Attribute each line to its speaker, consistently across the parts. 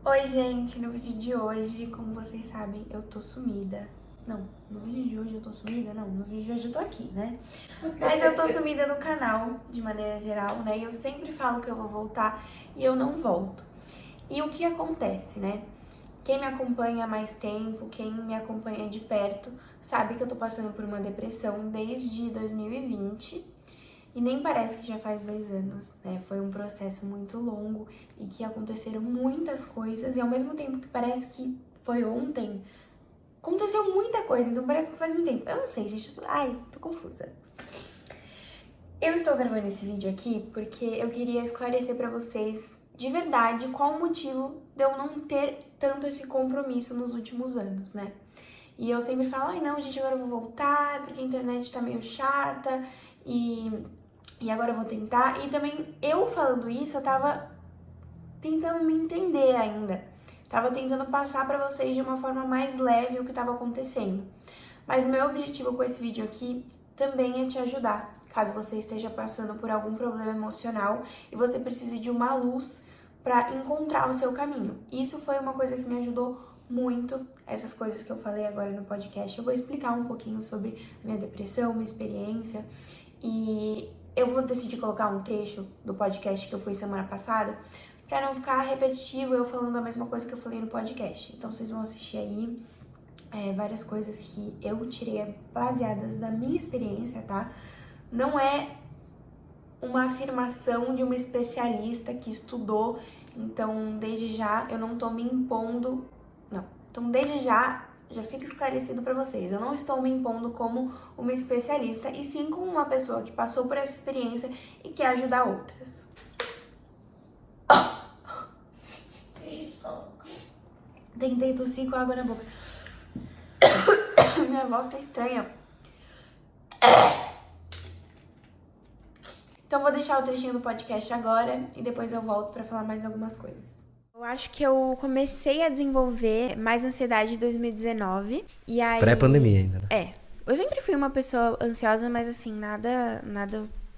Speaker 1: Oi, gente, no vídeo de hoje, como vocês sabem, eu tô sumida. Não, no vídeo de hoje eu tô sumida? Não, no vídeo de hoje eu tô aqui, né? Mas eu tô sumida no canal, de maneira geral, né? E eu sempre falo que eu vou voltar e eu não volto. E o que acontece, né? Quem me acompanha há mais tempo, quem me acompanha de perto, sabe que eu tô passando por uma depressão desde 2020. E nem parece que já faz 2 anos, né? Foi um processo muito longo e que aconteceram muitas coisas e ao mesmo tempo que parece que foi ontem, aconteceu muita coisa, então parece que faz muito tempo. Eu não sei, gente, tô confusa. Eu estou gravando esse vídeo aqui porque eu queria esclarecer pra vocês de verdade qual o motivo de eu não ter tanto esse compromisso nos últimos anos, né? E eu sempre falo, ai não, gente, agora eu vou voltar porque a internet tá meio chata e agora eu vou tentar. E também eu falando isso, eu tava tentando me entender ainda. Tava tentando passar pra vocês de uma forma mais leve o que tava acontecendo. Mas o meu objetivo com esse vídeo aqui também é te ajudar. Caso você esteja passando por algum problema emocional e você precise de uma luz para encontrar o seu caminho. Isso foi uma coisa que me ajudou muito, essas coisas que eu falei agora no podcast. Eu vou explicar um pouquinho sobre a minha depressão, minha experiência e eu vou decidir colocar um trecho do podcast que eu fui semana passada para não ficar repetitivo eu falando a mesma coisa que eu falei no podcast. Então vocês vão assistir aí várias coisas que eu tirei baseadas da minha experiência, tá? Não é uma afirmação de uma especialista que estudou, então desde já eu não tô me impondo, não. Então desde já fica esclarecido pra vocês, eu não estou me impondo como uma especialista, e sim como uma pessoa que passou por essa experiência e quer ajudar outras. Tentei tossir com água na boca. Minha voz tá estranha. Então vou deixar o trechinho do podcast agora e depois eu volto pra falar mais algumas coisas. Eu acho que eu comecei a desenvolver mais ansiedade em 2019 e aí...
Speaker 2: Pré-pandemia ainda, né?
Speaker 1: Eu sempre fui uma pessoa ansiosa, mas assim, nada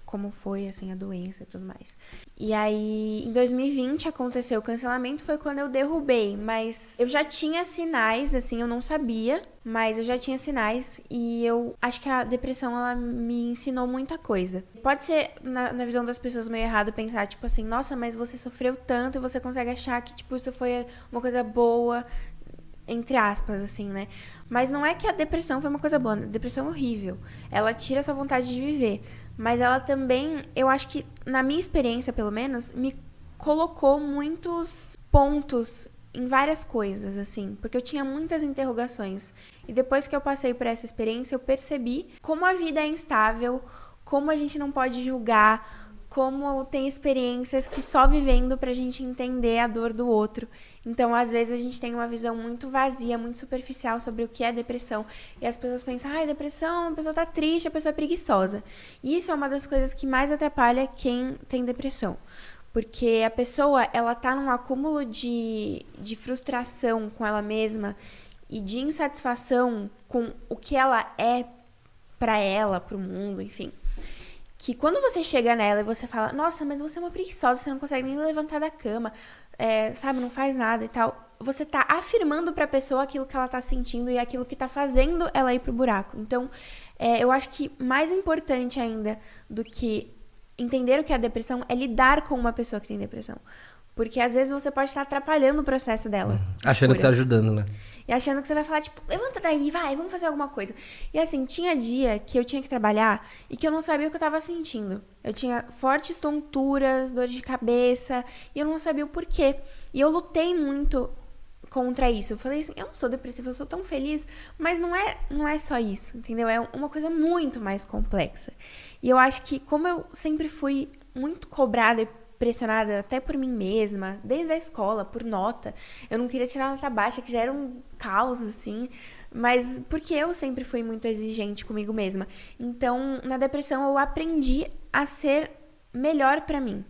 Speaker 1: como foi, assim, a doença e tudo mais. E aí, em 2020 aconteceu o cancelamento, foi quando eu derrubei, mas eu já tinha sinais, assim, eu não sabia, mas eu já tinha sinais e eu acho que a depressão, ela me ensinou muita coisa. Pode ser, na visão das pessoas, meio errado pensar, tipo assim, nossa, mas você sofreu tanto e você consegue achar que, tipo, isso foi uma coisa boa, entre aspas, assim, né? Mas não é que a depressão foi uma coisa boa, a depressão é horrível. Ela tira a sua vontade de viver. Mas ela também, eu acho que, na minha experiência, pelo menos, me colocou muitos pontos em várias coisas, assim. Porque eu tinha muitas interrogações. E depois que eu passei por essa experiência, eu percebi como a vida é instável, como a gente não pode julgar, como tem experiências que só vivendo pra gente entender a dor do outro. Então, às vezes, a gente tem uma visão muito vazia, muito superficial sobre o que é depressão. E as pessoas pensam, depressão, a pessoa tá triste, a pessoa é preguiçosa. E isso é uma das coisas que mais atrapalha quem tem depressão. Porque a pessoa, ela tá num acúmulo de frustração com ela mesma e de insatisfação com o que ela é pra ela, pro mundo, enfim. Que quando você chega nela e você fala, nossa, mas você é uma preguiçosa, você não consegue nem levantar da cama, sabe, não faz nada e tal. Você tá afirmando pra pessoa aquilo que ela tá sentindo e aquilo que tá fazendo ela ir pro buraco. Então, eu acho que mais importante ainda do que entender o que é a depressão é lidar com uma pessoa que tem depressão. Porque às vezes você pode estar atrapalhando o processo dela.
Speaker 2: Achando que tá ajudando, né?
Speaker 1: E achando que você vai falar, tipo, levanta daí, vai, vamos fazer alguma coisa. E assim, tinha dia que eu tinha que trabalhar e que eu não sabia o que eu tava sentindo. Eu tinha fortes tonturas, dor de cabeça, e eu não sabia o porquê. E eu lutei muito contra isso. Eu falei assim, eu não sou depressiva, eu sou tão feliz, mas não é só isso, entendeu? É uma coisa muito mais complexa. E eu acho que, como eu sempre fui muito cobrada e pressionada até por mim mesma, desde a escola, por nota. Eu não queria tirar nota baixa, que já era um caos, assim, mas porque eu sempre fui muito exigente comigo mesma. Então, na depressão, eu aprendi a ser melhor pra mim,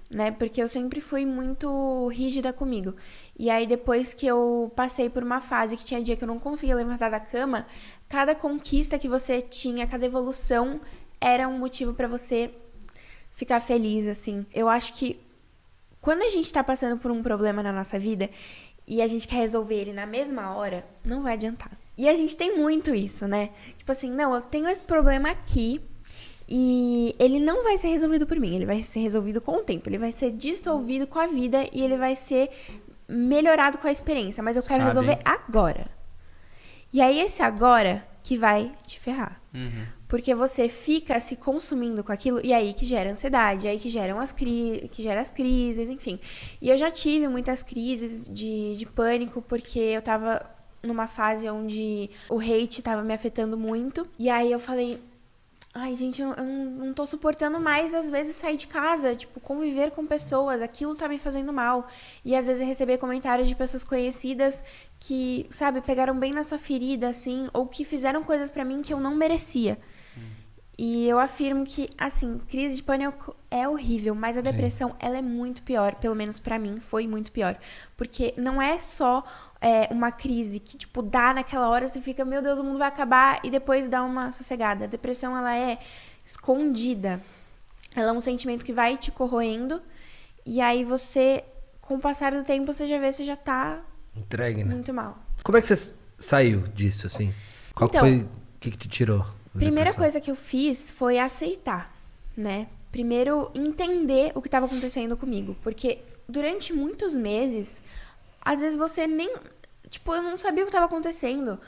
Speaker 1: né? Porque eu sempre fui muito rígida comigo. E aí, depois que eu passei por uma fase que tinha dia que eu não conseguia levantar da cama, cada conquista que você tinha, cada evolução, era um motivo pra você ficar feliz, assim. Eu acho que quando a gente tá passando por um problema na nossa vida e a gente quer resolver ele na mesma hora, não vai adiantar. E a gente tem muito isso, né? Tipo assim, não, eu tenho esse problema aqui e ele não vai ser resolvido por mim, ele vai ser resolvido com o tempo, ele vai ser dissolvido com a vida e ele vai ser melhorado com a experiência, mas eu quero resolver agora. E aí esse agora que vai te ferrar. Porque você fica se consumindo com aquilo e aí que gera ansiedade, aí que gera as crises, enfim. E eu já tive muitas crises de pânico porque eu tava numa fase onde o hate tava me afetando muito. E aí eu falei, ai, gente, eu não tô suportando mais, às vezes, sair de casa, tipo, conviver com pessoas, aquilo tá me fazendo mal. E, às vezes, receber comentários de pessoas conhecidas que, sabe, pegaram bem na sua ferida, assim, ou que fizeram coisas pra mim que eu não merecia. E eu afirmo que, assim, crise de pânico é horrível, mas a depressão, ela é muito pior, pelo menos pra mim, foi muito pior. Porque não é só uma crise que, tipo, dá naquela hora, você fica, meu Deus, o mundo vai acabar, e depois dá uma sossegada. A depressão, ela é escondida. Ela é um sentimento que vai te corroendo, e aí você, com o passar do tempo, você já vê, você já tá
Speaker 2: entregue, né?
Speaker 1: Muito mal.
Speaker 2: Como é que você saiu disso, assim? Qual
Speaker 1: então,
Speaker 2: foi, o que te tirou?
Speaker 1: Primeira coisa que eu fiz foi aceitar, né? Primeiro, entender o que estava acontecendo comigo. Porque durante muitos meses, às vezes você nem... Tipo, eu não sabia o que estava acontecendo.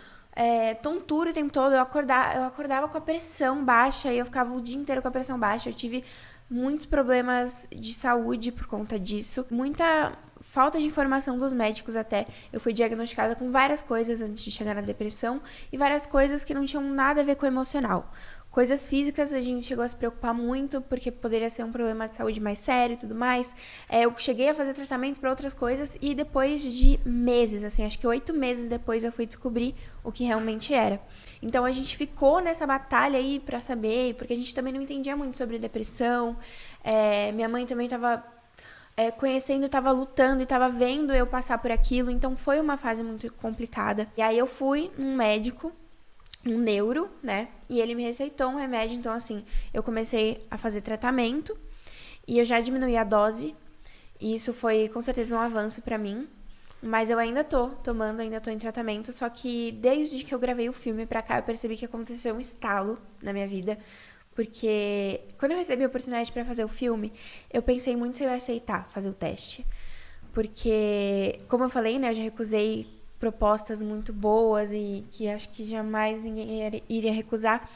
Speaker 1: Tontura o tempo todo. Eu acordava com a pressão baixa e eu ficava o dia inteiro com a pressão baixa. Eu tive muitos problemas de saúde por conta disso. Muita falta de informação dos médicos até. Eu fui diagnosticada com várias coisas antes de chegar na depressão e várias coisas que não tinham nada a ver com o emocional. Coisas físicas, a gente chegou a se preocupar muito, porque poderia ser um problema de saúde mais sério e tudo mais. Eu cheguei a fazer tratamento para outras coisas e depois de meses, assim, acho que 8 meses depois eu fui descobrir o que realmente era. Então a gente ficou nessa batalha aí pra saber, porque a gente também não entendia muito sobre depressão. Minha mãe também tava conhecendo, tava lutando e tava vendo eu passar por aquilo, então foi uma fase muito complicada. E aí eu fui num médico, um neuro, né, e ele me receitou um remédio, então assim, eu comecei a fazer tratamento e eu já diminuí a dose, e isso foi com certeza um avanço pra mim, mas eu ainda tô tomando, ainda tô em tratamento, só que desde que eu gravei o filme pra cá, eu percebi que aconteceu um estalo na minha vida. Porque quando eu recebi a oportunidade para fazer o filme, eu pensei muito se eu ia aceitar fazer o teste. Porque, como eu falei, né, eu já recusei propostas muito boas e que acho que jamais ninguém iria recusar.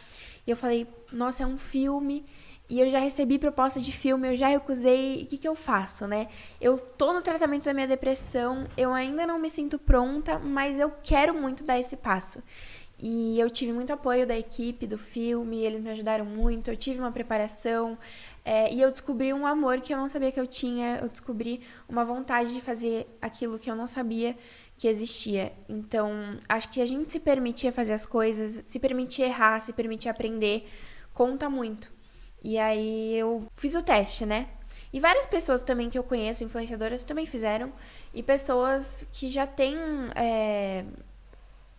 Speaker 1: E eu falei, nossa, é um filme e eu já recebi proposta de filme, eu já recusei, o que eu faço, né? Eu tô no tratamento da minha depressão, eu ainda não me sinto pronta, mas eu quero muito dar esse passo. E eu tive muito apoio da equipe do filme, eles me ajudaram muito, eu tive uma preparação e eu descobri um amor que eu não sabia que eu tinha, eu descobri uma vontade de fazer aquilo que eu não sabia que existia. Então, acho que a gente se permitir fazer as coisas, se permitir errar, se permitir aprender, conta muito. E aí eu fiz o teste, né? E várias pessoas também que eu conheço, influenciadoras, também fizeram, e pessoas que já têm...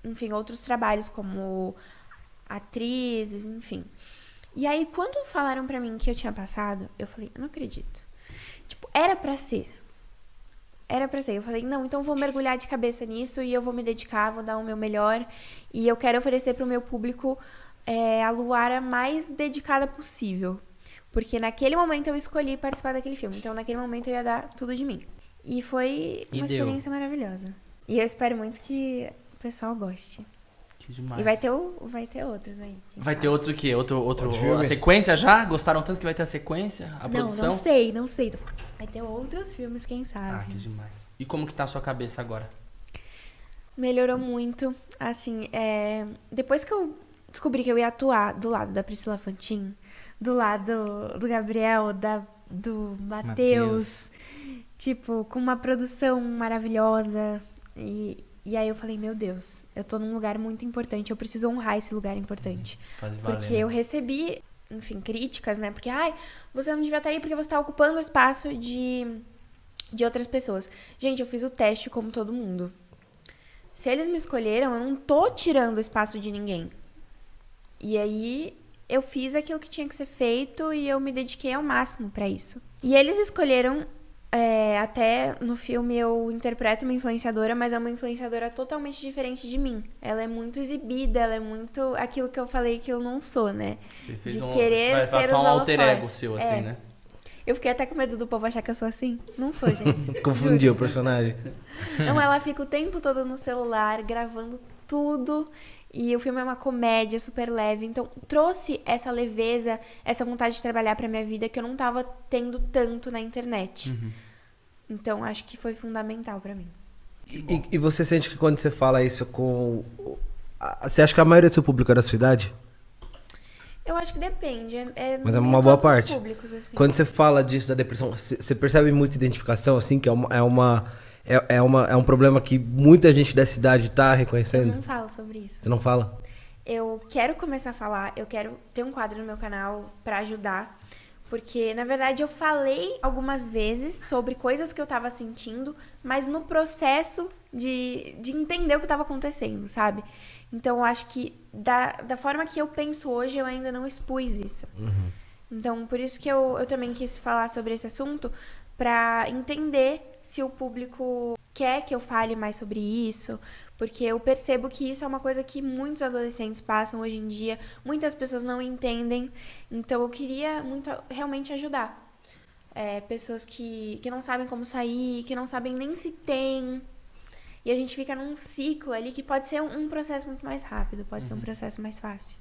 Speaker 1: enfim, outros trabalhos como atrizes, enfim. E aí, quando falaram pra mim que eu tinha passado, eu falei, eu não acredito. Tipo, era pra ser. Era pra ser. Eu falei, não, então eu vou mergulhar de cabeça nisso e eu vou me dedicar, vou dar o meu melhor. E eu quero oferecer pro meu público a Luara mais dedicada possível. Porque naquele momento eu escolhi participar daquele filme. Então, naquele momento eu ia dar tudo de mim. E foi uma experiência maravilhosa. E eu espero muito que o pessoal goste.
Speaker 3: Que demais.
Speaker 1: E vai ter outros aí.
Speaker 3: Vai ter outros o quê? Outro a sequência já? Gostaram tanto que vai ter a sequência? A produção?
Speaker 1: Não sei. Vai ter outros filmes, quem sabe.
Speaker 3: Ah, que demais. E como que tá a sua cabeça agora?
Speaker 1: Melhorou muito. Assim, depois que eu descobri que eu ia atuar do lado da Priscila Fantin, do lado do Gabriel, do Matheus, tipo, com uma produção maravilhosa. E aí eu falei, meu Deus, eu tô num lugar muito importante, eu preciso honrar esse lugar importante. Porque eu recebi, enfim, críticas, né? Porque, você não devia estar aí porque você tá ocupando o espaço de outras pessoas. Gente, eu fiz o teste como todo mundo. Se eles me escolheram, eu não tô tirando o espaço de ninguém. E aí eu fiz aquilo que tinha que ser feito e eu me dediquei ao máximo pra isso. E eles escolheram Até no filme eu interpreto uma influenciadora, mas é uma influenciadora totalmente diferente de mim. Ela é muito exibida, ela é muito aquilo que eu falei que eu não sou, né?
Speaker 3: Você fez
Speaker 1: de
Speaker 3: um...
Speaker 1: querer
Speaker 3: vai
Speaker 1: ter
Speaker 3: atuar
Speaker 1: os
Speaker 3: um alter ego
Speaker 1: holofotes.
Speaker 3: seu, assim, né?
Speaker 1: Eu fiquei até com medo do povo achar que eu sou assim. Não sou, gente.
Speaker 2: Confundiu o personagem.
Speaker 1: Não, ela fica o tempo todo no celular, gravando tudo. E o filme é uma comédia super leve. Então, trouxe essa leveza, essa vontade de trabalhar pra minha vida que eu não tava tendo tanto na internet. Então, acho que foi fundamental pra mim.
Speaker 2: E você sente que quando você fala isso com... Você acha que a maioria do seu público é da sua idade?
Speaker 1: Eu acho que depende.
Speaker 2: Mas é uma boa
Speaker 1: todos os
Speaker 2: parte.
Speaker 1: públicos, assim.
Speaker 2: Quando você fala disso da depressão, você percebe muita identificação, assim, que é um problema que muita gente dessa idade tá
Speaker 1: Eu
Speaker 2: reconhecendo?
Speaker 1: não falo sobre isso.
Speaker 2: Você não fala?
Speaker 1: Eu quero começar a falar, eu quero ter um quadro no meu canal pra ajudar, porque, na verdade, eu falei algumas vezes sobre coisas que eu tava sentindo, mas no processo de entender o que tava acontecendo, sabe? Então, eu acho que da forma que eu penso hoje, eu ainda não expus isso. Então, por isso que eu também quis falar sobre esse assunto, pra entender se o público quer que eu fale mais sobre isso, porque eu percebo que isso é uma coisa que muitos adolescentes passam hoje em dia, muitas pessoas não entendem, então eu queria muito realmente ajudar. Pessoas que não sabem como sair, que não sabem nem se tem, e a gente fica num ciclo ali que pode ser um processo muito mais rápido, pode ser um processo mais fácil.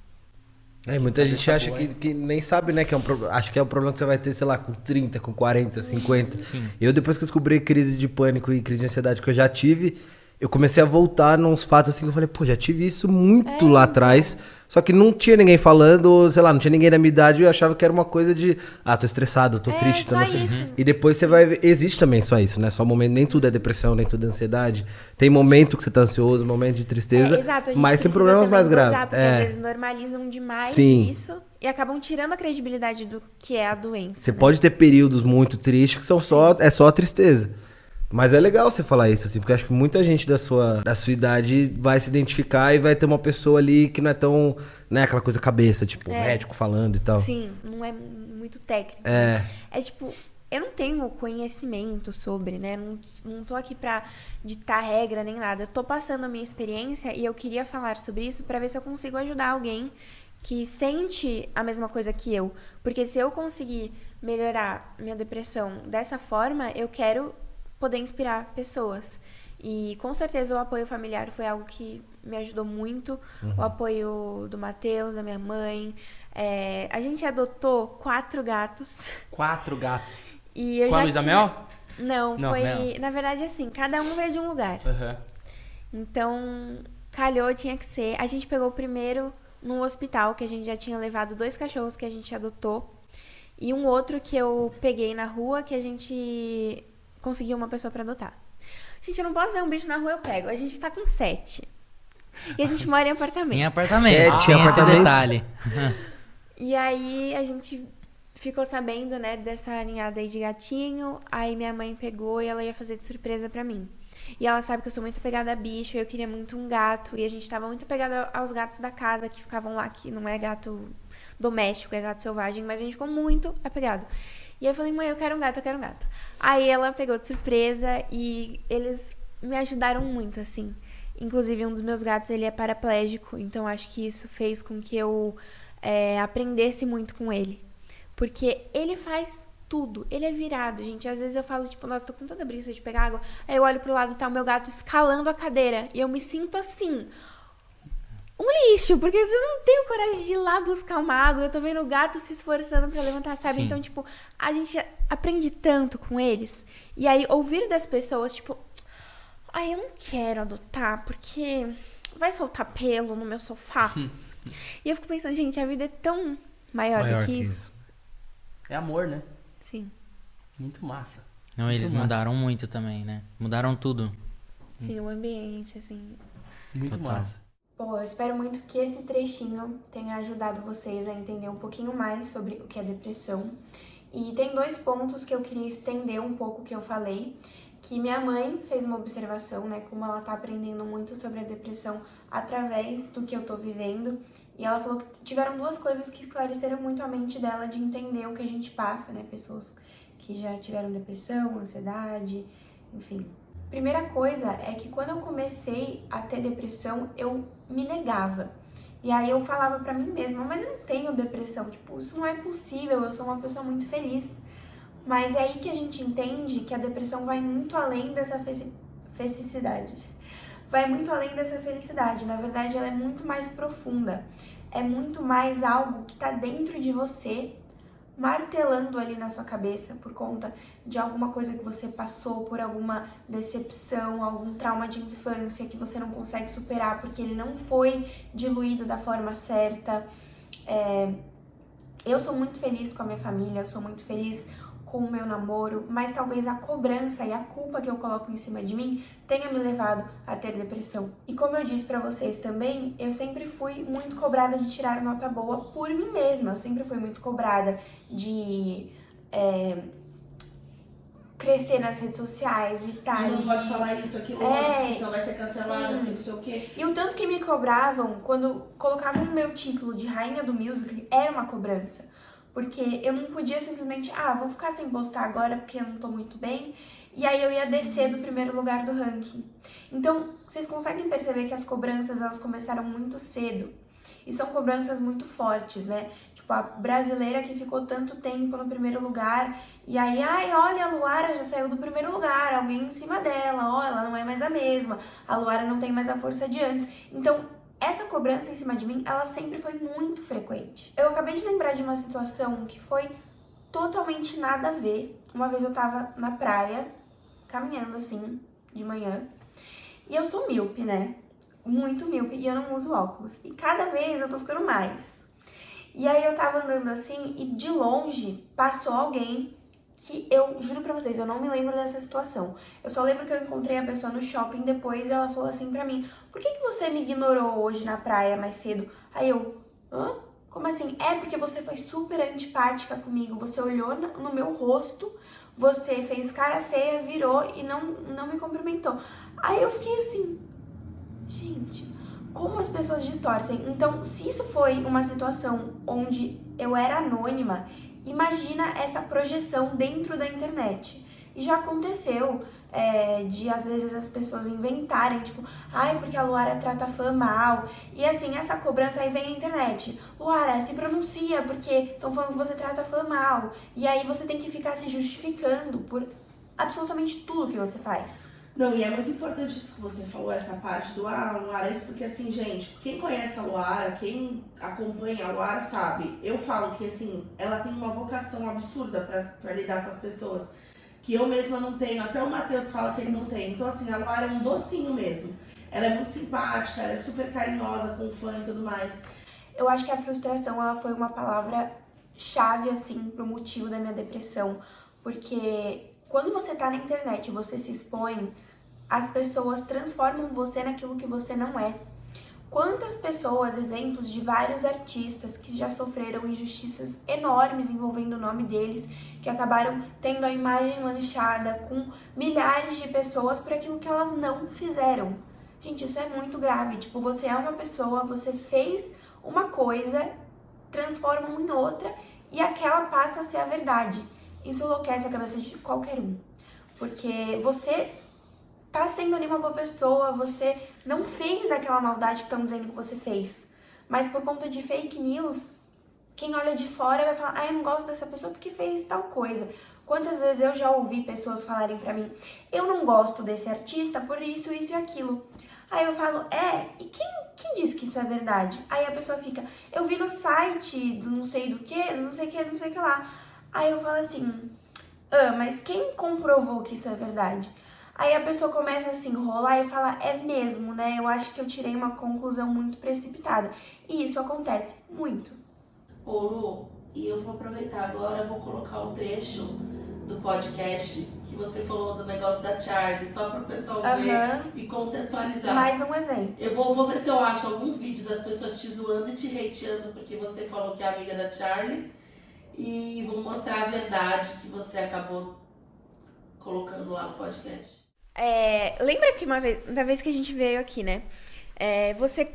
Speaker 2: Muita gente acha que nem sabe, né, que é um problema. Acho que é um problema que você vai ter, sei lá, com 30, com 40, 50.
Speaker 3: Sim.
Speaker 2: Eu, depois que eu descobri crise de pânico e crise de ansiedade que eu já tive, eu comecei a voltar nos fatos assim que eu falei, pô, já tive isso muito lá atrás. Só que não tinha ninguém falando, sei lá, não tinha ninguém da minha idade e eu achava que era uma coisa de, tô estressado, tô triste, tô
Speaker 1: só
Speaker 2: não sei.
Speaker 1: isso.
Speaker 2: E depois você vai ver, existe também só isso, né? Só momento, nem tudo é depressão, nem tudo é ansiedade. Tem momento que você tá ansioso, momento de tristeza,
Speaker 1: Exato, a gente
Speaker 2: mas tem
Speaker 1: precisa
Speaker 2: problemas
Speaker 1: também
Speaker 2: mais
Speaker 1: dosar,
Speaker 2: graves.
Speaker 1: porque às vezes normalizam demais
Speaker 2: Sim.
Speaker 1: isso e acabam tirando a credibilidade do que é a doença.
Speaker 2: Você
Speaker 1: né?
Speaker 2: pode ter períodos muito tristes que são só a tristeza. Mas é legal você falar isso, assim, porque acho que muita gente da sua idade vai se identificar e vai ter uma pessoa ali que não é tão, né, aquela coisa cabeça, tipo, médico falando e tal.
Speaker 1: Sim, não é muito técnico. É tipo, eu não tenho conhecimento sobre, né? Não tô aqui pra ditar regra nem nada. Eu tô passando a minha experiência e eu queria falar sobre isso pra ver se eu consigo ajudar alguém que sente a mesma coisa que eu. Porque se eu conseguir melhorar minha depressão dessa forma, eu quero poder inspirar pessoas. E com certeza o apoio familiar foi algo que me ajudou muito. O apoio do Matheus, da minha mãe. A gente adotou 4 gatos.
Speaker 3: 4 gatos.
Speaker 1: E eu
Speaker 3: Com a
Speaker 1: já
Speaker 3: Luísa
Speaker 1: tinha...
Speaker 3: Mel?
Speaker 1: Não, foi...
Speaker 3: Mel.
Speaker 1: Na verdade, assim, cada um veio de um lugar. Então, calhou, tinha que ser. A gente pegou primeiro num hospital, que a gente já tinha levado 2 cachorros que a gente adotou. E um outro que eu peguei na rua, que a gente conseguiu uma pessoa pra adotar. Gente, eu não posso ver um bicho na rua, eu pego. A gente tá com 7. E a gente mora em apartamento.
Speaker 4: Em apartamento,
Speaker 2: tinha
Speaker 4: tem esse
Speaker 2: apartamento.
Speaker 4: detalhe.
Speaker 1: E aí a gente ficou sabendo, né, dessa ninhada aí de gatinho. Aí minha mãe pegou e ela ia fazer de surpresa pra mim. E ela sabe que eu sou muito apegada a bicho, e eu queria muito um gato. E a gente tava muito apegada aos gatos da casa, que ficavam lá, que não é gato doméstico, é gato selvagem. Mas a gente ficou muito apegado. E aí eu falei, mãe, eu quero um gato, eu quero um gato. Aí ela pegou de surpresa e eles me ajudaram muito, assim. Inclusive, um dos meus gatos, ele é paraplégico, então acho que isso fez com que eu aprendesse muito com ele. Porque ele faz tudo, ele é virado, gente. Às vezes eu falo, tipo, nossa, tô com tanta preguiça de pegar água. Aí eu olho pro lado e tá o meu gato escalando a cadeira. E eu me sinto assim, um lixo, porque eu não tenho coragem de ir lá buscar uma água. Eu tô vendo o gato se esforçando pra levantar, sabe?
Speaker 4: Sim.
Speaker 1: Então, tipo, a gente aprende tanto com eles. E aí, ouvir das pessoas, tipo, eu não quero adotar, porque vai soltar pelo no meu sofá. E eu fico pensando, gente, a vida é tão maior do que isso.
Speaker 3: É amor, né?
Speaker 1: Sim.
Speaker 3: Muito massa.
Speaker 4: Não, eles
Speaker 3: massa.
Speaker 4: mudaram muito também, né? Mudaram tudo.
Speaker 1: Sim, o ambiente, assim.
Speaker 3: Muito
Speaker 4: Total.
Speaker 3: massa.
Speaker 1: Bom, eu espero muito que esse trechinho tenha ajudado vocês a entender um pouquinho mais sobre o que é depressão. E tem 2 pontos que eu queria estender um pouco que eu falei, que minha mãe fez uma observação, né, como ela tá aprendendo muito sobre a depressão através do que eu tô vivendo. E ela falou que tiveram 2 coisas que esclareceram muito a mente dela de entender o que a gente passa, né, pessoas que já tiveram depressão, ansiedade, enfim. Primeira coisa é que quando eu comecei a ter depressão, eu me negava. E aí eu falava pra mim mesma, mas eu não tenho depressão, tipo, isso não é possível, eu sou uma pessoa muito feliz. Mas é aí que a gente entende que a depressão vai muito além dessa felicidade. Vai muito além dessa felicidade, na verdade ela é muito mais profunda. É muito mais algo que tá dentro de você, martelando ali na sua cabeça por conta de alguma coisa que você passou, por alguma decepção, algum trauma de infância que você não consegue superar porque ele não foi diluído da forma certa. Eu sou muito feliz com a minha família, eu sou muito feliz com o meu namoro, mas talvez a cobrança e a culpa que eu coloco em cima de mim tenha me levado a ter depressão. E como eu disse pra vocês também, eu sempre fui muito cobrada de tirar nota boa por mim mesma. Eu sempre fui muito cobrada de crescer nas redes sociais e tal.
Speaker 5: Não pode falar isso, aquilo, porque senão vai ser cancelado, aquilo, não sei o quê.
Speaker 1: E o tanto que me cobravam, quando colocavam o meu título de rainha do musical, era uma cobrança. Porque eu não podia simplesmente, vou ficar sem postar agora porque eu não tô muito bem. E aí eu ia descer do primeiro lugar do ranking. Então, vocês conseguem perceber que as cobranças, elas começaram muito cedo. E são cobranças muito fortes, né? Tipo, a brasileira que ficou tanto tempo no primeiro lugar. E aí, olha, a Luara já saiu do primeiro lugar. Alguém em cima dela. Ela não é mais a mesma. A Luara não tem mais a força de antes. Então, essa cobrança em cima de mim, ela sempre foi muito frequente. Eu acabei de lembrar de uma situação que foi totalmente nada a ver. Uma vez eu tava na praia, caminhando assim, de manhã, e eu sou míope, né? Muito míope, e eu não uso óculos. E cada vez eu tô ficando mais. E aí eu tava andando assim, e de longe passou alguém que eu, juro pra vocês, eu não me lembro dessa situação. Eu só lembro que eu encontrei a pessoa no shopping depois e ela falou assim pra mim: por que você me ignorou hoje na praia mais cedo? Aí eu, como assim? Porque você foi super antipática comigo, você olhou no meu rosto, você fez cara feia, virou e não me cumprimentou. Aí eu fiquei assim, gente, como as pessoas distorcem. Então, se isso foi uma situação onde eu era anônima, imagina essa projeção dentro da internet. E já aconteceu de, às vezes, as pessoas inventarem, tipo, porque a Luara trata a fã mal. E, assim, essa cobrança aí vem a internet. Luara, se pronuncia, porque estão falando que você trata a fã mal. E aí você tem que ficar se justificando por absolutamente tudo que você faz.
Speaker 5: Não, e é muito importante isso que você falou, essa parte do Luara, isso porque assim, gente, quem conhece a Luara, quem acompanha a Luara sabe, eu falo que assim, ela tem uma vocação absurda pra lidar com as pessoas, que eu mesma não tenho, até o Matheus fala que ele não tem. Então assim, a Luara é um docinho mesmo, ela é muito simpática, ela é super carinhosa com o fã e tudo mais.
Speaker 1: Eu acho que a frustração, ela foi uma palavra-chave, assim, pro motivo da minha depressão, porque quando você tá na internet e você se expõe, as pessoas transformam você naquilo que você não é. Quantas pessoas, exemplos de vários artistas que já sofreram injustiças enormes envolvendo o nome deles, que acabaram tendo a imagem manchada com milhares de pessoas por aquilo que elas não fizeram. Gente, isso é muito grave. Tipo, você é uma pessoa, você fez uma coisa, transforma em outra e aquela passa a ser a verdade. Isso enlouquece a cabeça de qualquer um. Porque você tá sendo ali uma boa pessoa, você não fez aquela maldade que estão dizendo que você fez. Mas por conta de fake news, quem olha de fora vai falar: eu não gosto dessa pessoa porque fez tal coisa. Quantas vezes eu já ouvi pessoas falarem pra mim: eu não gosto desse artista por isso, isso e aquilo. Aí eu falo: e quem diz que isso é verdade? Aí a pessoa fica: eu vi no site do não sei do que, não sei o que lá. Aí eu falo assim: mas quem comprovou que isso é verdade? Aí a pessoa começa a se enrolar e fala: é mesmo, né? Eu acho que eu tirei uma conclusão muito precipitada. E isso acontece muito.
Speaker 5: Ô Lu, e eu vou aproveitar agora, vou colocar o trecho do podcast que você falou do negócio da Charlie, só para o pessoal ver e contextualizar.
Speaker 1: Mais um exemplo.
Speaker 5: Eu vou ver se eu acho algum vídeo das pessoas te zoando e te hateando porque você falou que é amiga da Charlie. E vou mostrar a verdade que você acabou colocando lá no podcast.
Speaker 1: Lembra que da vez que a gente veio aqui, né? Você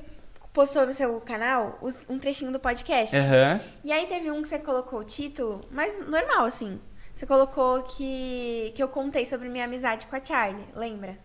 Speaker 1: postou no seu canal um trechinho do podcast.
Speaker 3: Uhum.
Speaker 1: E aí teve um que você colocou o título, mas normal, assim. Você colocou que eu contei sobre minha amizade com a Charlie, lembra?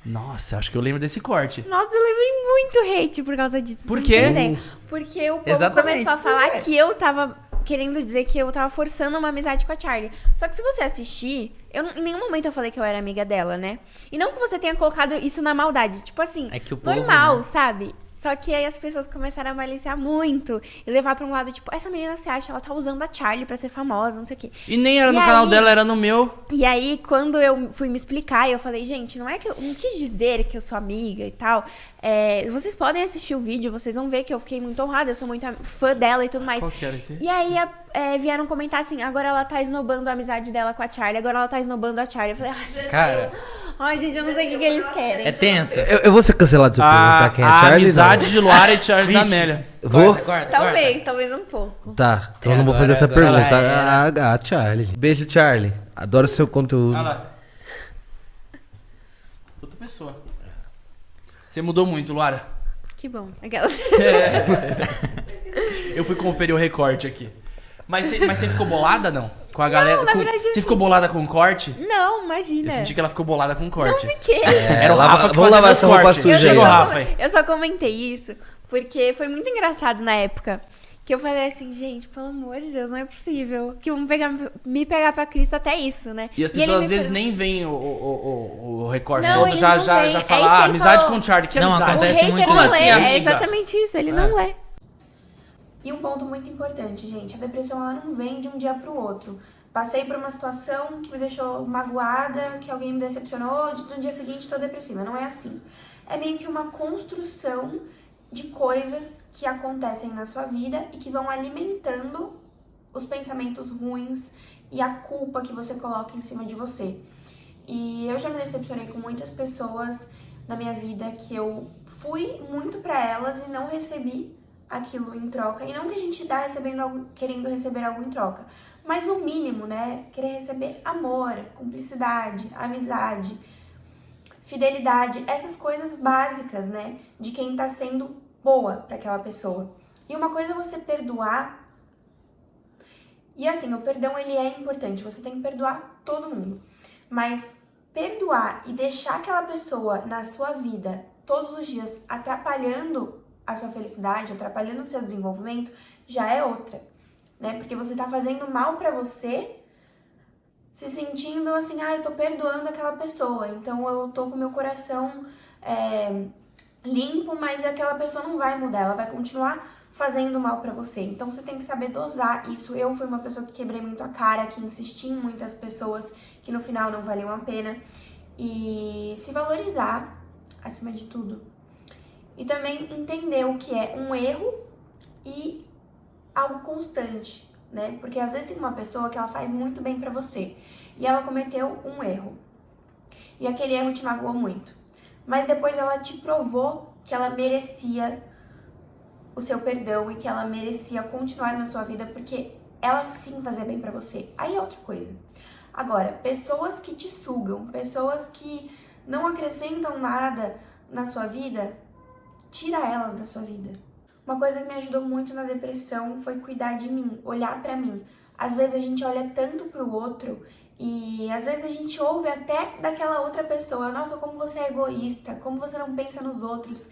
Speaker 3: Nossa, acho que eu lembro desse corte.
Speaker 1: Nossa, eu levei muito hate por causa disso.
Speaker 3: Por
Speaker 1: você
Speaker 3: quê?
Speaker 1: não tem ideia. Porque o povo
Speaker 4: Exatamente.
Speaker 1: começou a falar que eu tava querendo dizer que eu tava forçando uma amizade com a Charlie. Só que se você assistir, em nenhum momento eu falei que eu era amiga dela, né? E não que você tenha colocado isso na maldade. Tipo assim,
Speaker 4: É que o povo,
Speaker 1: normal,
Speaker 4: né?
Speaker 1: sabe? Só que aí as pessoas começaram a maliciar muito. E levar pra um lado, tipo, essa menina se acha, ela tá usando a Charlie pra ser famosa, não sei o quê.
Speaker 3: E nem era
Speaker 1: E
Speaker 3: no canal
Speaker 1: aí-
Speaker 3: dela, era no meu.
Speaker 1: E aí, quando eu fui me explicar, eu falei, gente, não é que eu não quis dizer que eu sou amiga e tal. Vocês podem assistir o vídeo, vocês vão ver que eu fiquei muito honrada, eu sou muito fã dela e tudo mais.
Speaker 3: Qual que era esse?
Speaker 1: E aí vieram comentar assim, agora ela tá esnobando a amizade dela com a Charlie, agora ela tá esnobando a Charlie. Eu falei,
Speaker 4: Cara,
Speaker 1: ai, gente, eu não sei o que eles querem.
Speaker 4: é tenso.
Speaker 2: Eu vou ser cancelado se eu perguntar quem é
Speaker 3: A
Speaker 2: Charlie.
Speaker 3: amizade
Speaker 2: não.
Speaker 3: de Luara e Charlie da
Speaker 4: Vixe.
Speaker 3: Amélia.
Speaker 2: Vou?
Speaker 4: Corta.
Speaker 1: Talvez um pouco.
Speaker 2: Tá, então eu
Speaker 4: É,
Speaker 2: não vou
Speaker 4: agora-
Speaker 2: fazer essa
Speaker 4: agora
Speaker 2: pergunta.
Speaker 4: já era.
Speaker 2: A Charlie. Beijo, Charlie. Adoro seu conteúdo.
Speaker 3: Olha lá. Outra pessoa. Você mudou muito, Luara.
Speaker 1: Que bom. Aquelas.
Speaker 3: Eu fui conferir o recorte aqui. Mas você ficou bolada, não? Com a galera?
Speaker 1: na verdade,
Speaker 3: Você
Speaker 1: assim-
Speaker 3: ficou bolada com o corte?
Speaker 1: Não, imagina.
Speaker 3: Eu senti que ela ficou bolada com o
Speaker 1: Não
Speaker 3: corte.
Speaker 1: fiquei.
Speaker 3: Era o
Speaker 2: lava-
Speaker 3: Rafa que
Speaker 2: vamos
Speaker 3: fazia
Speaker 2: lavar
Speaker 3: meus
Speaker 2: essa roupa
Speaker 3: cortes.
Speaker 2: suja
Speaker 3: Chega o
Speaker 2: aí.
Speaker 3: Rafa aí.
Speaker 1: Eu só comentei isso porque foi muito engraçado na época. Que eu falei assim, gente, pelo amor de Deus, não é possível. Que vão me pegar pra Cristo até isso, né?
Speaker 3: E as
Speaker 1: ele
Speaker 3: pessoas
Speaker 1: me
Speaker 3: às vezes
Speaker 1: perguntou-
Speaker 3: nem veem o recorte
Speaker 1: Não,
Speaker 3: todo,
Speaker 1: eles
Speaker 3: já
Speaker 1: não veem.
Speaker 3: já
Speaker 1: É
Speaker 3: fala,
Speaker 1: isso que ele
Speaker 3: amizade
Speaker 1: falou.
Speaker 3: com o Charlie. Que
Speaker 4: Não,
Speaker 3: amizade?
Speaker 1: O
Speaker 4: acontece
Speaker 1: hater
Speaker 4: muito
Speaker 1: não
Speaker 3: Como assim,
Speaker 1: lê,
Speaker 3: amiga?
Speaker 1: é exatamente isso, ele
Speaker 3: É.
Speaker 1: não lê. E um ponto muito importante, gente, a depressão ela não vem de um dia pro outro. Passei por uma situação que me deixou magoada, que alguém me decepcionou, no dia seguinte tô depressiva. Não é assim. É meio que uma construção de coisas que acontecem na sua vida e que vão alimentando os pensamentos ruins e a culpa que você coloca em cima de você. E eu já me decepcionei com muitas pessoas na minha vida que eu fui muito pra elas e não recebi aquilo em troca. E não que a gente tá querendo receber algo em troca, mas o mínimo, né? Querer receber amor, cumplicidade, amizade, fidelidade, essas coisas básicas, né? De quem tá sendo boa pra aquela pessoa. E uma coisa é você perdoar. E assim, o perdão ele é importante, você tem que perdoar todo mundo. Mas perdoar e deixar aquela pessoa na sua vida todos os dias atrapalhando a sua felicidade, atrapalhando o seu desenvolvimento, já é outra, né? Porque você tá fazendo mal pra você, se sentindo assim, eu tô perdoando aquela pessoa, então eu tô com meu coração limpo, mas aquela pessoa não vai mudar, ela vai continuar fazendo mal pra você. Então você tem que saber dosar isso. Eu fui uma pessoa que quebrei muito a cara, que insisti em muitas pessoas que no final não valiam a pena. E se valorizar acima de tudo. E também entender o que é um erro e algo constante, né? Porque às vezes tem uma pessoa que ela faz muito bem pra você e ela cometeu um erro. E aquele erro te magoou muito. Mas depois ela te provou que ela merecia o seu perdão e que ela merecia continuar na sua vida porque ela sim fazia bem pra você. Aí é outra coisa. Agora, pessoas que te sugam, pessoas que não acrescentam nada na sua vida, tira elas da sua vida. Uma coisa que me ajudou muito na depressão foi cuidar de mim, olhar pra mim. Às vezes a gente olha tanto pro outro e às vezes a gente ouve até daquela outra pessoa, nossa, como você é egoísta, como você não pensa nos outros.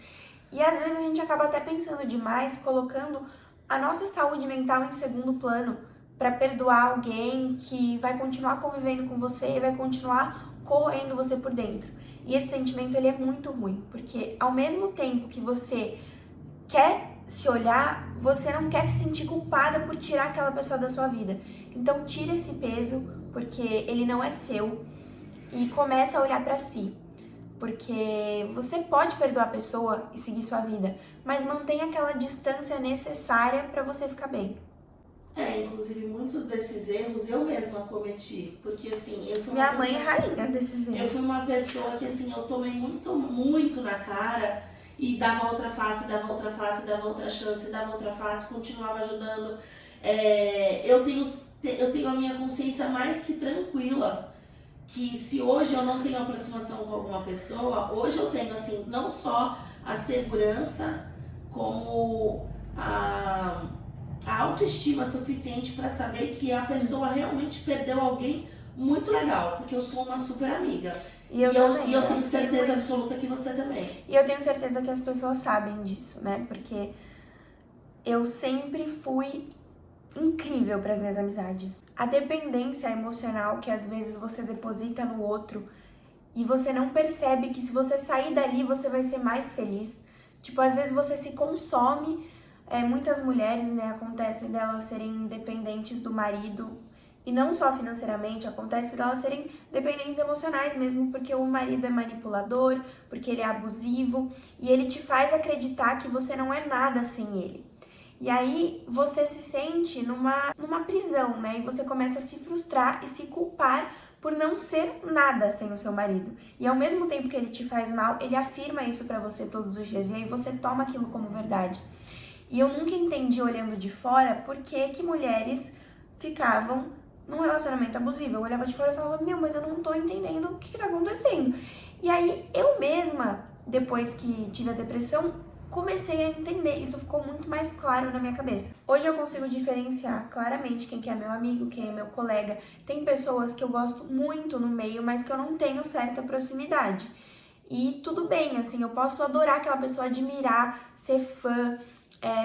Speaker 1: E às vezes a gente acaba até pensando demais, colocando a nossa saúde mental em segundo plano pra perdoar alguém que vai continuar convivendo com você e vai continuar corroendo você por dentro. E esse sentimento ele é muito ruim, porque ao mesmo tempo que você quer se olhar, você não quer se sentir culpada por tirar aquela pessoa da sua vida. Então tira esse peso, porque ele não é seu, e começa a olhar pra si. Porque você pode perdoar a pessoa e seguir sua vida, mas mantenha aquela distância necessária pra você ficar bem.
Speaker 5: Inclusive muitos desses erros eu mesma cometi, porque assim, eu fui uma
Speaker 1: Minha
Speaker 5: pessoa...
Speaker 1: mãe é rainha desses
Speaker 5: Eu
Speaker 1: erros.
Speaker 5: fui uma pessoa que assim, eu tomei muito na cara e dava outra face, dava outra face, dava outra chance, dava outra face, continuava ajudando. Eu tenho a minha consciência mais que tranquila, que se hoje eu não tenho aproximação com alguma pessoa, hoje eu tenho assim, não só a segurança, como a autoestima suficiente pra saber que a pessoa realmente perdeu alguém muito legal, porque eu sou uma super amiga.
Speaker 1: E eu
Speaker 5: tenho certeza absoluta que você também.
Speaker 1: E eu tenho certeza que as pessoas sabem disso, né? Porque eu sempre fui incrível para as minhas amizades. A dependência emocional que às vezes você deposita no outro e você não percebe que se você sair dali você vai ser mais feliz. Tipo, às vezes você se consome. Muitas mulheres, né, acontece delas serem dependentes do marido. E não só financeiramente, acontece delas serem dependentes emocionais mesmo, porque o marido é manipulador, porque ele é abusivo e ele te faz acreditar que você não é nada sem ele. E aí você se sente numa prisão, né? E você começa a se frustrar e se culpar por não ser nada sem o seu marido. E ao mesmo tempo que ele te faz mal, ele afirma isso pra você todos os dias e aí você toma aquilo como verdade. E eu nunca entendi, olhando de fora, por que mulheres ficavam num relacionamento abusivo. Eu olhava de fora e falava, mas eu não tô entendendo o que tá acontecendo. E aí, eu mesma, depois que tive a depressão, comecei a entender. Isso ficou muito mais claro na minha cabeça. Hoje eu consigo diferenciar claramente quem que é meu amigo, quem é meu colega. Tem pessoas que eu gosto muito no meio, mas que eu não tenho certa proximidade. E tudo bem, assim, eu posso adorar aquela pessoa, admirar, ser fã,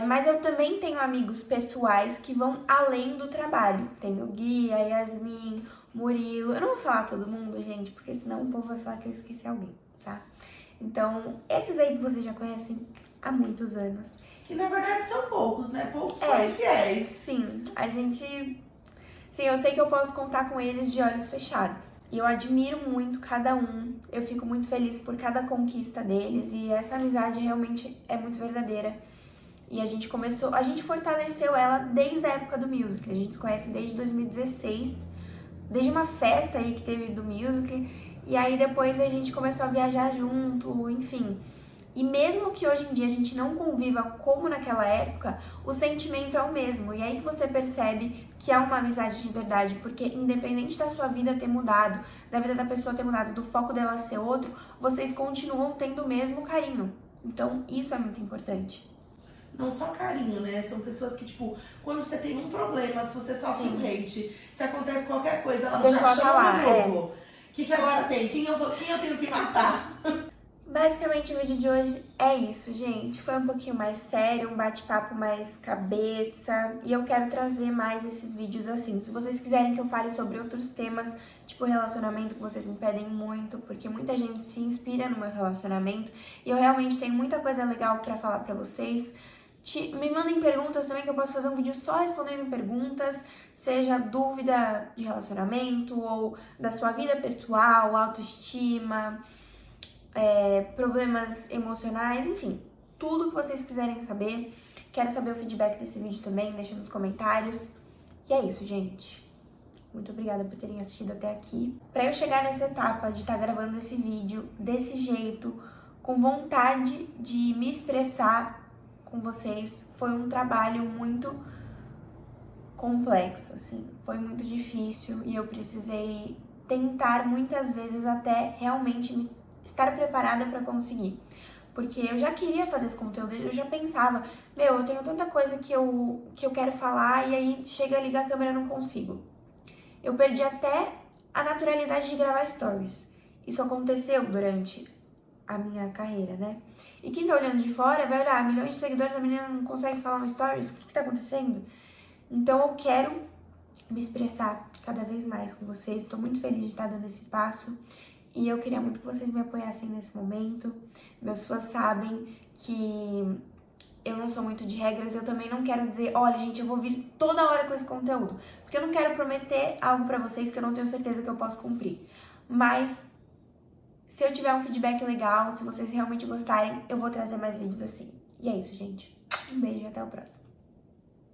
Speaker 1: mas eu também tenho amigos pessoais que vão além do trabalho. Tenho o Gui, a Yasmin, Murilo. Eu não vou falar todo mundo, gente, porque senão o povo vai falar que eu esqueci alguém, tá? Então, esses aí que vocês já conhecem há muitos anos.
Speaker 5: Que na verdade são poucos, né? Poucos porém fiéis.
Speaker 1: Sim, Sim, eu sei que eu posso contar com eles de olhos fechados. E eu admiro muito cada um. Eu fico muito feliz por cada conquista deles. E essa amizade realmente é muito verdadeira. E a gente fortaleceu ela desde a época do Music. A gente se conhece desde 2016, desde uma festa aí que teve do Music. E aí depois a gente começou a viajar junto, enfim. E mesmo que hoje em dia a gente não conviva como naquela época, o sentimento é o mesmo. E aí que você percebe que é uma amizade de verdade, porque independente da sua vida ter mudado, da vida da pessoa ter mudado, do foco dela ser outro, vocês continuam tendo o mesmo carinho. Então isso é muito importante.
Speaker 5: Não só carinho, né? São pessoas que, tipo, quando você tem um problema, se você sofre um hate, se acontece qualquer coisa, ela já chama no grupo. O que agora tem? Quem eu tenho que matar?
Speaker 1: Basicamente, o vídeo de hoje é isso, gente. Foi um pouquinho mais sério, um bate-papo mais cabeça. E eu quero trazer mais esses vídeos assim. Se vocês quiserem que eu fale sobre outros temas, tipo relacionamento, que vocês me pedem muito, porque muita gente se inspira no meu relacionamento. E eu realmente tenho muita coisa legal pra falar pra vocês. Me mandem perguntas também, que eu posso fazer um vídeo só respondendo perguntas, seja dúvida de relacionamento ou da sua vida pessoal, autoestima, problemas emocionais, enfim, tudo que vocês quiserem saber. Quero saber o feedback desse vídeo também, deixa nos comentários. E é isso, gente. Muito obrigada por terem assistido até aqui. Pra eu chegar nessa etapa de estar gravando esse vídeo desse jeito, com vontade de me expressar com vocês, foi um trabalho muito complexo, assim, foi muito difícil e eu precisei tentar muitas vezes até realmente estar preparada para conseguir, porque eu já queria fazer esse conteúdo, eu já pensava, eu tenho tanta coisa que eu quero falar e aí chega a ligar a câmera e não consigo. Eu perdi até a naturalidade de gravar stories. Isso aconteceu durante a minha carreira, né? E quem tá olhando de fora vai olhar, milhões de seguidores, a menina não consegue falar no stories, o que tá acontecendo? Então eu quero me expressar cada vez mais com vocês, estou muito feliz de estar dando esse passo e eu queria muito que vocês me apoiassem nesse momento. Meus fãs sabem que eu não sou muito de regras, eu também não quero dizer, olha gente, eu vou vir toda hora com esse conteúdo, porque eu não quero prometer algo pra vocês que eu não tenho certeza que eu posso cumprir. Mas se eu tiver um feedback legal, se vocês realmente gostarem, eu vou trazer mais vídeos assim. E é isso, gente. Um beijo e até o próximo.